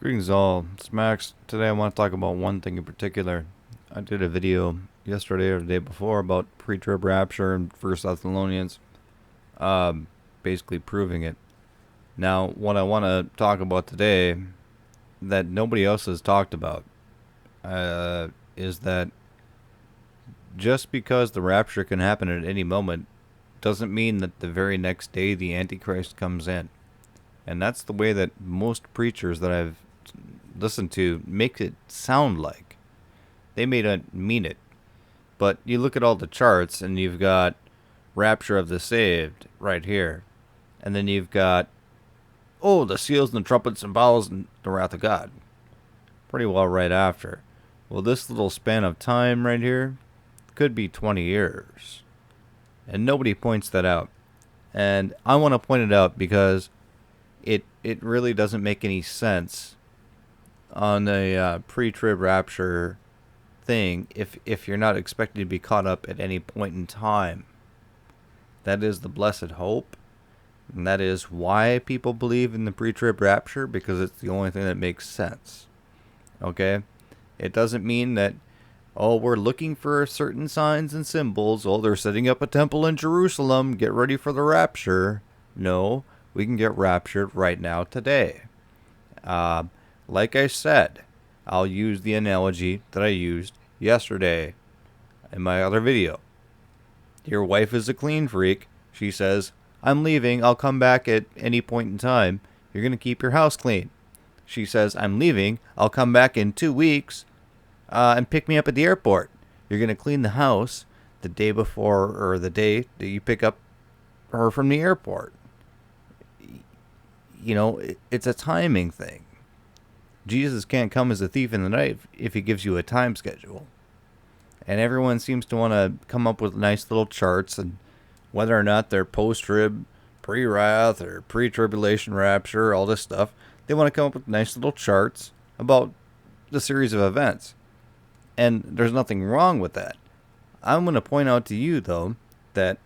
Greetings all, it's Max. Today I want to talk about one thing in particular. I did a video yesterday or the day before about pre-trib rapture and First Thessalonians, basically proving it. Now, what I want to talk about today that nobody else has talked about is that just because the rapture can happen at any moment doesn't mean that the very next day the Antichrist comes in. And that's the way that most preachers that I've listened to make it sound like. They may not mean it. But you look at all the charts and you've got rapture of the saved right here. And then you've got, the seals and the trumpets and bowls and the wrath of God. Pretty well right after. Well, this little span of time right here could be 20 years. And nobody points that out. And I want to point it out because it really doesn't make any sense on a pre-trib rapture thing if you're not expected to be caught up at any point in time. That is the blessed hope. And that is why people believe in the pre-trib rapture, because it's the only thing that makes sense. Okay? It doesn't mean that, we're looking for certain signs and symbols. They're setting up a temple in Jerusalem. Get ready for the rapture. No, we can get raptured right now today. Like I said, I'll use the analogy that I used yesterday in my other video. Your wife is a clean freak. She says, I'm leaving. I'll come back at any point in time. You're going to keep your house clean. She says, I'm leaving. I'll come back in 2 weeks and pick me up at the airport. You're going to clean the house the day before or the day that you pick up her from the airport. It's a timing thing. Jesus can't come as a thief in the night if he gives you a time schedule. And everyone seems to want to come up with nice little charts, and whether or not they're post-trib, pre-wrath, or pre-tribulation rapture, all this stuff, they want to come up with nice little charts about the series of events. And there's nothing wrong with that. I'm going to point out to you, though, that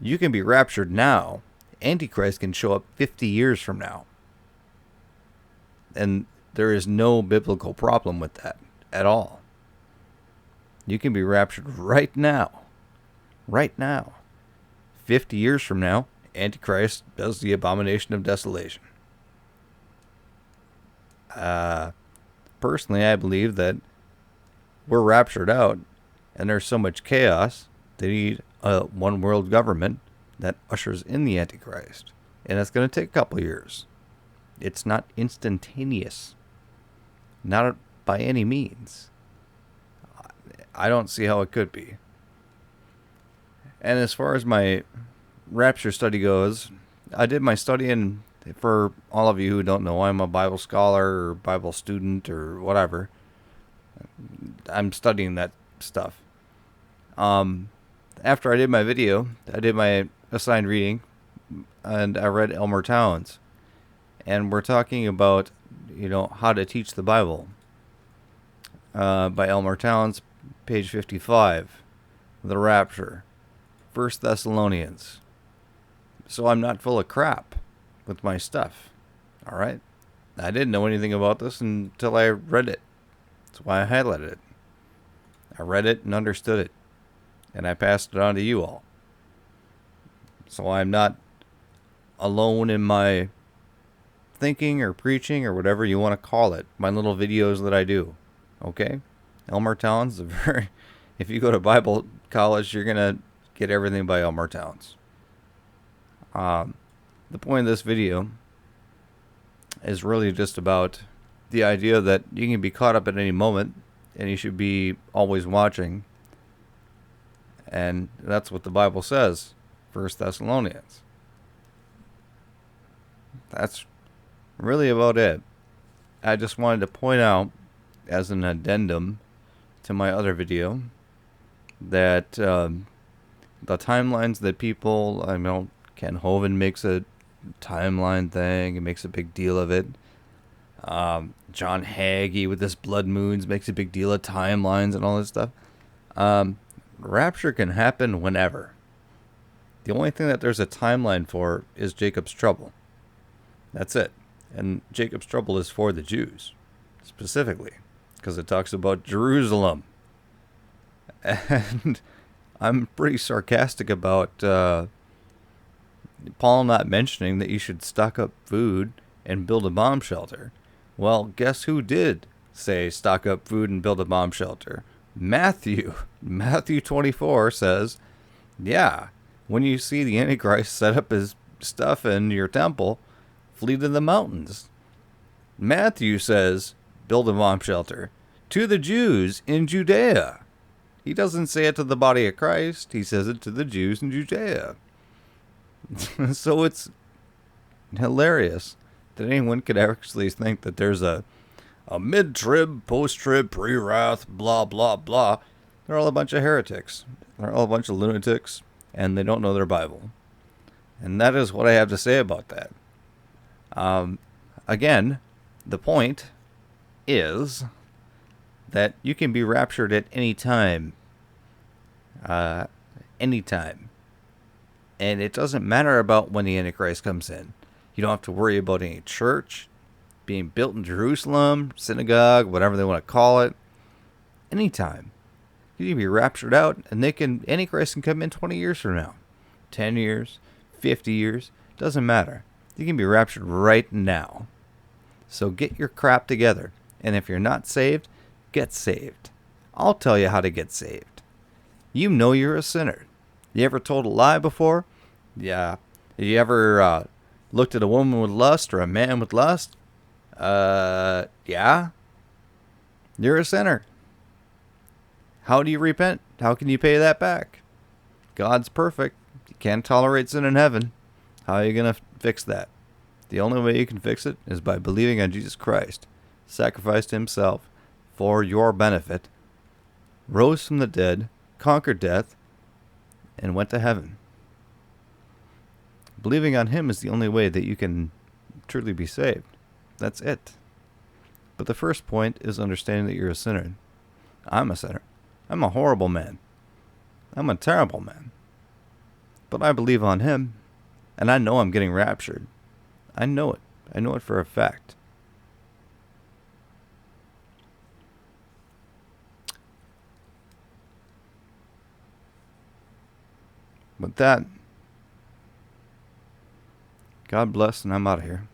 you can be raptured now. Antichrist can show up 50 years from now. And there is no biblical problem with that at all. You can be raptured right now. Right now. 50 years from now, Antichrist does the abomination of desolation. Personally, I believe that we're raptured out, and there's so much chaos, they need a one world government that ushers in the Antichrist. And it's going to take a couple years. It's not instantaneous. Not by any means. I don't see how it could be. And as far as my rapture study goes, I did my study, and for all of you who don't know, I'm a Bible scholar or Bible student or whatever. I'm studying that stuff. After I did my video, I did my assigned reading, and I read Elmer Towns. And we're talking about, how to teach the Bible. By Elmer Towns, page 55. The Rapture. First Thessalonians. So I'm not full of crap with my stuff. Alright? I didn't know anything about this until I read it. That's why I highlighted it. I read it and understood it. And I passed it on to you all. So I'm not alone in my thinking or preaching or whatever you want to call it. My little videos that I do. Okay? Elmer Towns, if you go to Bible college, you're going to get everything by Elmer Towns. The point of this video is really just about the idea that you can be caught up at any moment, and you should be always watching. And that's what the Bible says. First Thessalonians. That's really about it. I just wanted to point out, as an addendum to my other video, that the timelines that people, Ken Hovind makes a timeline thing and makes a big deal of it. John Hagee with this blood moons makes a big deal of timelines and all this stuff. Rapture can happen whenever. The only thing that there's a timeline for is Jacob's trouble. That's it. And Jacob's trouble is for the Jews, specifically, because it talks about Jerusalem. And I'm pretty sarcastic about Paul not mentioning that you should stock up food and build a bomb shelter. Well, guess who did say stock up food and build a bomb shelter? Matthew. Matthew 24 says, yeah, when you see the Antichrist set up his stuff in your temple, flee to the mountains. Matthew says, build a bomb shelter to the Jews in Judea. He doesn't say it to the body of Christ. He says it to the Jews in Judea. So it's hilarious that anyone could actually think that there's a mid-trib, post-trib, pre-wrath, blah, blah, blah. They're all a bunch of heretics. They're all a bunch of lunatics, and they don't know their Bible. And that is what I have to say about that. Again, the point is that you can be raptured at any time. Anytime. And it doesn't matter about when the Antichrist comes in. You don't have to worry about any church being built in Jerusalem, synagogue, whatever they want to call it. Anytime. You can be raptured out, and Antichrist can come in 20 years from now. 10 years, 50 years, doesn't matter. You can be raptured right now. So get your crap together. And if you're not saved, get saved. I'll tell you how to get saved. You know you're a sinner. You ever told a lie before? Yeah. You ever looked at a woman with lust or a man with lust? Yeah. You're a sinner. How do you repent? How can you pay that back? God's perfect. You can't tolerate sin in heaven. How are you going to fix that? The only way you can fix it is by believing on Jesus Christ. Sacrificed himself for your benefit. Rose from the dead. Conquered death. And went to heaven. Believing on him is the only way that you can truly be saved. That's it. But the first point is understanding that you're a sinner. I'm a sinner. I'm a horrible man. I'm a terrible man. But I believe on him. And I know I'm getting raptured. I know it. I know it for a fact. With that, God bless, and I'm out of here.